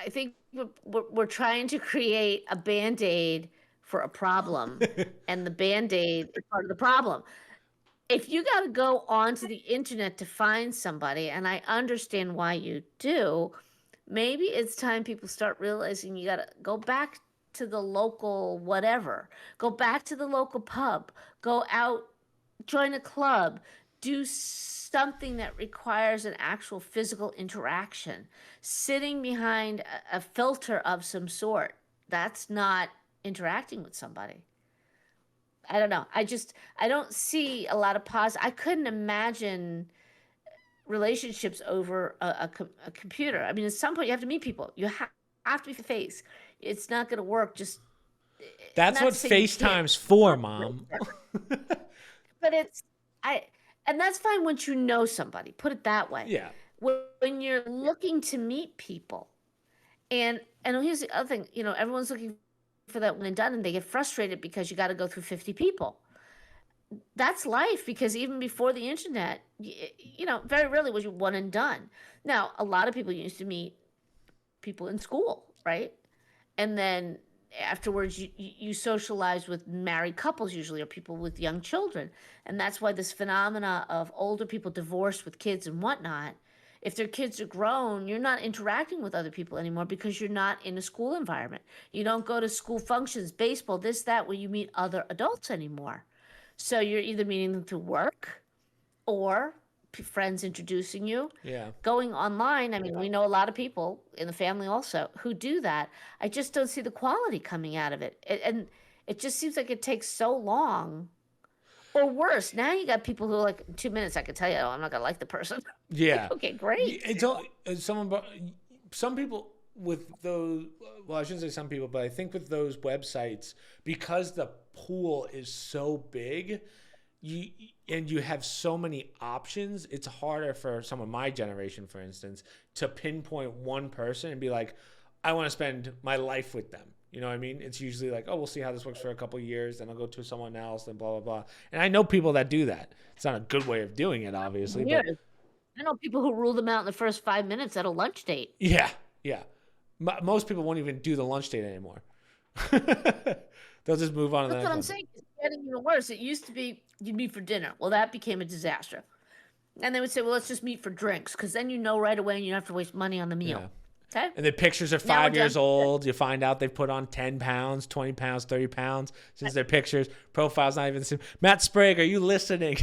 I think we're trying to create a Band-Aid for a problem, and the Band-Aid is part of the problem. If you gotta go onto the internet to find somebody, and I understand why you do, maybe it's time people start realizing you gotta go back to the local whatever, go back to the local pub, go out, join a club, do something that requires an actual physical interaction. Sitting behind a filter of some sort, that's not interacting with somebody. I don't know. I don't see a lot of I couldn't imagine relationships over a computer. I mean, at some point you have to meet people. You have to be face. It's not going to work. Just That's not what to say you can't, FaceTime's for, Mom. but I and that's fine once you know somebody. Put it that way. Yeah. When you're looking to meet people, and here's the other thing. Everyone's looking for that one and done, and they get frustrated because you got to go through 50 people. That's life, because even before the internet, very rarely was you one and done. Now, a lot of people used to meet people in school, right? And then afterwards, you socialize with married couples usually, or people with young children. And that's why this phenomena of older people divorced with kids and whatnot, if their kids are grown, you're not interacting with other people anymore because you're not in a school environment. You don't go to school functions, baseball, this, that, where you meet other adults anymore. So you're either meeting them through work or friends introducing you. Yeah. Going online, I mean, we know a lot of people in the family also who do that. I just don't see the quality coming out of it. And it just seems like it takes so long. Or worse, now you got people who are like, in 2 minutes, I can tell you, oh, I'm not going to like the person. Yeah. Like, okay, great. It's some people with those, well, I shouldn't say some people, but I think with those websites, because the pool is so big, you have so many options, it's harder for some of my generation, for instance, to pinpoint one person and be like, I want to spend my life with them. You know what I mean? It's usually like, oh, we'll see how this works for a couple of years, then I'll go to someone else, and blah, blah, blah. And I know people that do that. It's not a good way of doing it, obviously, but Weird. I know people who rule them out in the first 5 minutes at a lunch date. yeah, yeah. Most people won't even do the lunch date anymore. They'll just move on to the That's next what I'm one. saying. It's getting even worse. It used to be you'd meet for dinner. Well, that became a disaster. And they would say, well, let's just meet for drinks, because then you know right away and you don't have to waste money on the meal. Yeah. Okay? And the pictures are Now we're 5 years done. old. You find out they've put on 10 pounds, 20 pounds, 30 pounds since their pictures. Profile's not even the same. Matt Sprague, are you listening?